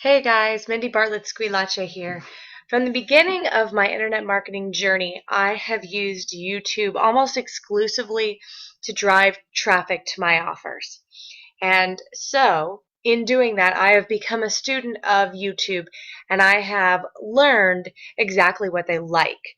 Hey guys, Mindy Bartlett Squee here. From the beginning of my internet marketing journey, I have used YouTube almost exclusively to drive traffic to my offers. And so, in doing that, I have become a student of YouTube and I have learned exactly what they like.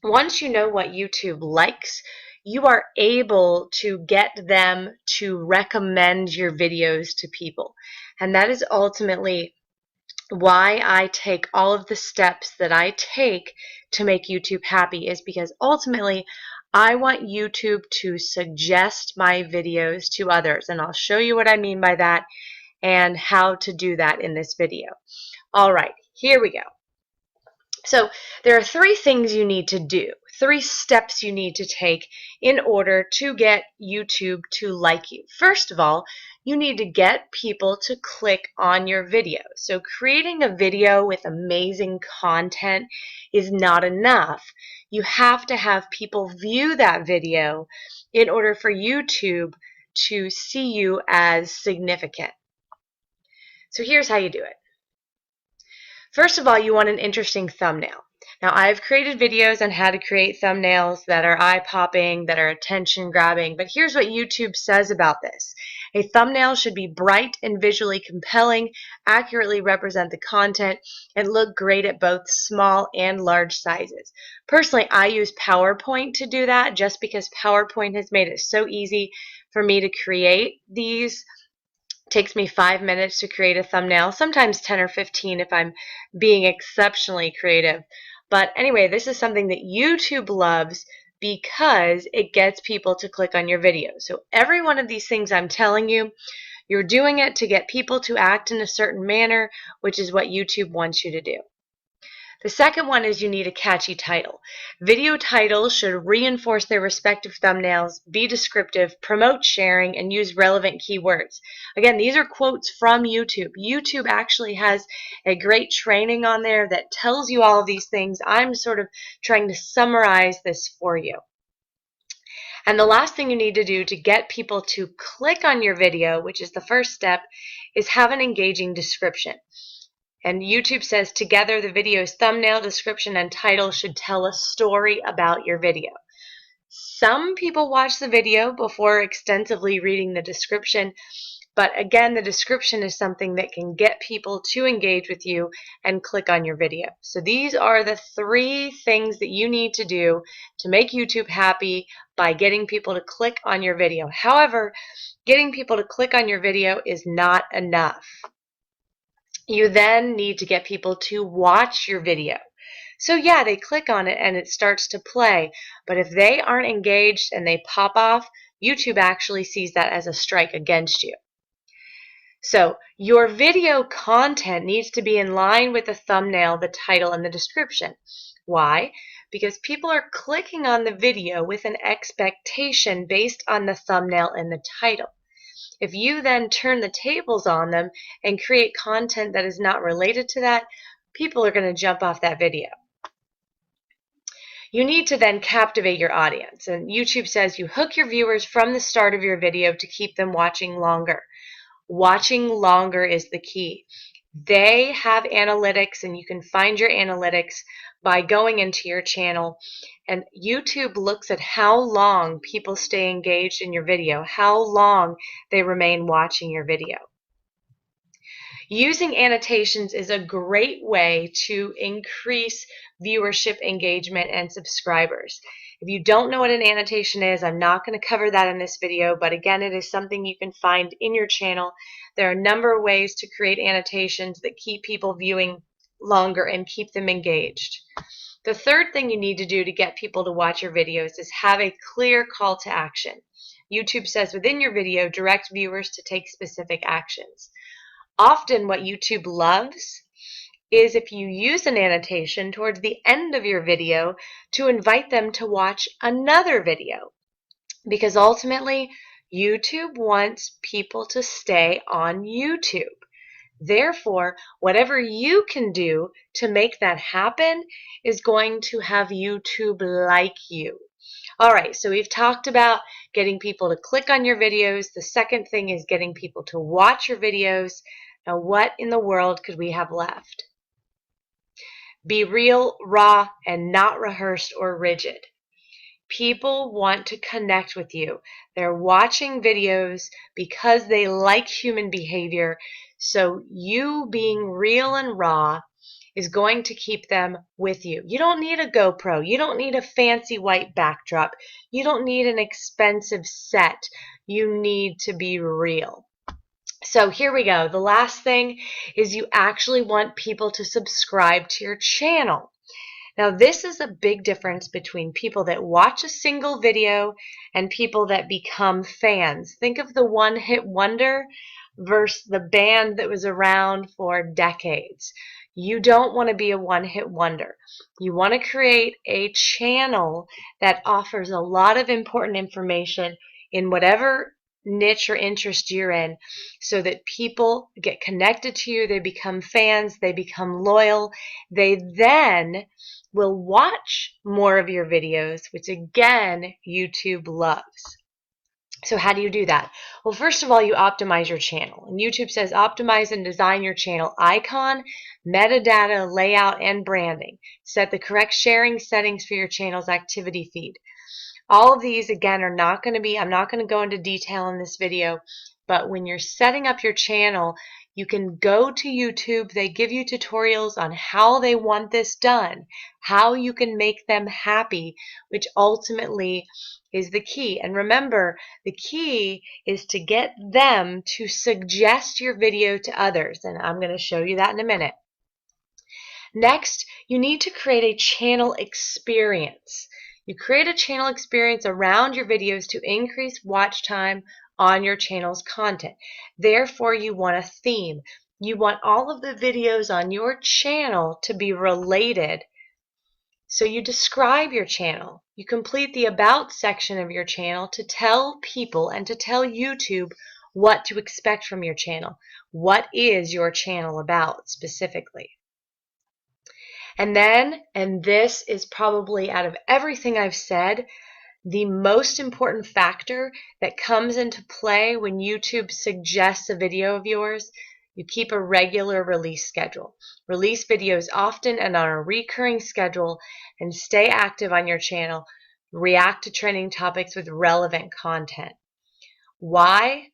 Once you know what YouTube likes, you are able to get them to recommend your videos to people. And that is ultimately why I take all of the steps that I take to make YouTube happy is because ultimately I want YouTube to suggest my videos to others, and I'll show you what I mean by that and how to do that in this video. All right, here we go. So there are three things you need to do, three steps you need to take in order to get YouTube to like you. First of all, you need to get people to click on your video. So creating a video with amazing content is not enough. You have to have people view that video in order for YouTube to see you as significant. So here's how you do it. First of all, you want an interesting thumbnail. Now, I've created videos on how to create thumbnails that are eye-popping, that are attention-grabbing, but here's what YouTube says about this. A thumbnail should be bright and visually compelling, accurately represent the content, and look great at both small and large sizes. Personally, I use PowerPoint to do that just because PowerPoint has made it so easy for me to create these. Takes me 5 minutes to create a thumbnail, sometimes 10 or 15 if I'm being exceptionally creative. But anyway, this is something that YouTube loves because it gets people to click on your video. So every one of these things I'm telling you, you're doing it to get people to act in a certain manner, which is what YouTube wants you to do. The second one is you need a catchy title. Video titles should reinforce their respective thumbnails, be descriptive, promote sharing, and use relevant keywords. Again, these are quotes from YouTube. YouTube actually has a great training on there that tells you all of these things. I'm sort of trying to summarize this for you. And the last thing you need to do to get people to click on your video, which is the first step, is have an engaging description. And YouTube says together the video's thumbnail, description, and title should tell a story about your video. Some people watch the video before extensively reading the description, but again, the description is something that can get people to engage with you and click on your video. So these are the three things that you need to do to make YouTube happy by getting people to click on your video. However, getting people to click on your video is not enough. You then need to get people to watch your video. So yeah, they click on it and it starts to play, but if they aren't engaged and they pop off, YouTube actually sees that as a strike against you. So your video content needs to be in line with the thumbnail, the title, and the description. Why? Because people are clicking on the video with an expectation based on the thumbnail and the title. If you then turn the tables on them and create content that is not related to that, people are going to jump off that video. You need to then captivate your audience, and YouTube says you hook your viewers from the start of your video to keep them watching longer. Watching longer is the key. They have analytics, and you can find your analytics by going into your channel, and YouTube looks at how long people stay engaged in your video, how long they remain watching your video. Using annotations is a great way to increase viewership, engagement, and subscribers. If you don't know what an annotation is, I'm not going to cover that in this video, but again, it is something you can find in your channel. There are a number of ways to create annotations that keep people viewing longer and keep them engaged. The third thing you need to do to get people to watch your videos is have a clear call to action. YouTube says within your video, direct viewers to take specific actions. Often what YouTube loves is if you use an annotation towards the end of your video to invite them to watch another video, because ultimately YouTube wants people to stay on YouTube. Therefore, whatever you can do to make that happen is going to have YouTube like you. All right, so we've talked about getting people to click on your videos. The second thing is getting people to watch your videos. Now, what in the world could we have left? Be real, raw, and not rehearsed or rigid. People want to connect with you. They're watching videos because they like human behavior. So you being real and raw is going to keep them with you. You don't need a GoPro. You don't need a fancy white backdrop. You don't need an expensive set. You need to be real. So here we go. The last thing is you actually want people to subscribe to your channel. Now, this is a big difference between people that watch a single video and people that become fans. Think of the one-hit wonder versus the band that was around for decades. You don't want to be a one-hit wonder. You want to create a channel that offers a lot of important information in whatever niche or interest you're in, so that people get connected to you, they become fans, they become loyal, they then will watch more of your videos, which again, YouTube loves. So how do you do that? Well, first of all, you optimize your channel. And YouTube says optimize and design your channel icon, metadata, layout, and branding. Set the correct sharing settings for your channel's activity feed. All of these, again, are not going to be, I'm not going to go into detail in this video, but when you're setting up your channel, you can go to YouTube. They give you tutorials on how they want this done, how you can make them happy, which ultimately is the key. And remember, the key is to get them to suggest your video to others. And I'm going to show you that in a minute. Next, you need to create a channel experience. You create a channel experience around your videos to increase watch time on your channel's content. Therefore, you want a theme. You want all of the videos on your channel to be related. So you describe your channel. You complete the About section of your channel to tell people and to tell YouTube what to expect from your channel. What is your channel about specifically? And then, and this is probably out of everything I've said, the most important factor that comes into play when YouTube suggests a video of yours, you keep a regular release schedule. Release videos often and on a recurring schedule, and stay active on your channel. React to trending topics with relevant content. Why?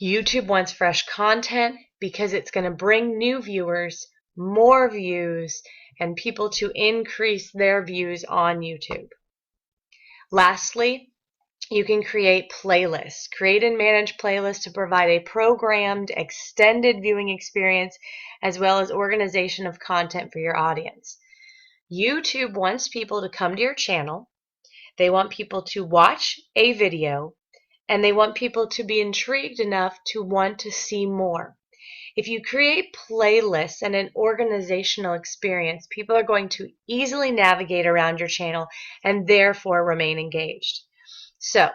YouTube wants fresh content because it's going to bring new viewers, more views, and people to increase their views on YouTube. Lastly, you can create playlists. Create and manage playlists to provide a programmed, extended viewing experience as well as organization of content for your audience. YouTube wants people to come to your channel. They want people to watch a video, and they want people to be intrigued enough to want to see more. If you create playlists and an organizational experience, people are going to easily navigate around your channel and therefore remain engaged. So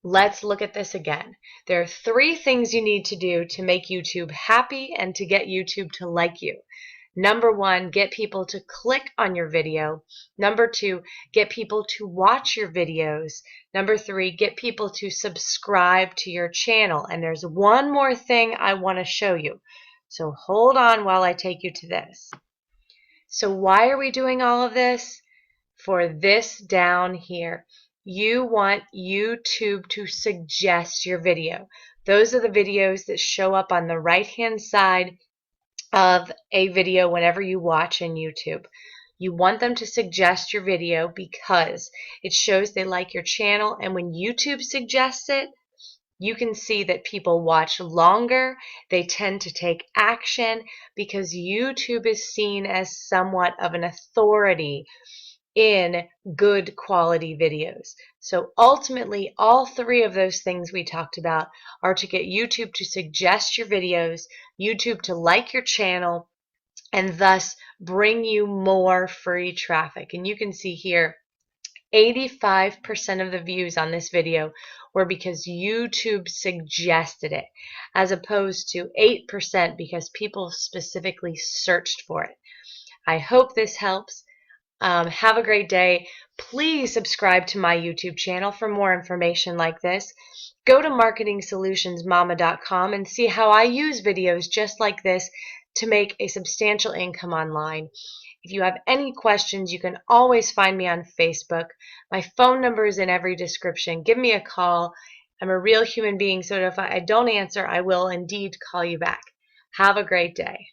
let's look at this again. There are 3 things you need to do to make YouTube happy and to get YouTube to like you. Number 1, get people to click on your video. Number 2, get people to watch your videos. Number 3, get people to subscribe to your channel. And there's one more thing I want to show you. So hold on while I take you to this. So why are we doing all of this? For this down here. You want YouTube to suggest your video. Those are the videos that show up on the right-hand side of a video whenever you watch on YouTube. You want them to suggest your video because it shows they like your channel, and when YouTube suggests it, you can see that people watch longer. They tend to take action because YouTube is seen as somewhat of an authority in good quality videos. So ultimately, all 3 of those things we talked about are to get YouTube to suggest your videos, YouTube to like your channel, and thus bring you more free traffic. And you can see here, 85% of the views on this video were because YouTube suggested it, as opposed to 8% because people specifically searched for it. I hope this helps. Have a great day. Please subscribe to my YouTube channel for more information like this. Go to marketingsolutionsmama.com and see how I use videos just like this to make a substantial income online. If you have any questions, you can always find me on Facebook. My phone number is in every description. Give me a call. I'm a real human being, so if I don't answer, I will indeed call you back. Have a great day.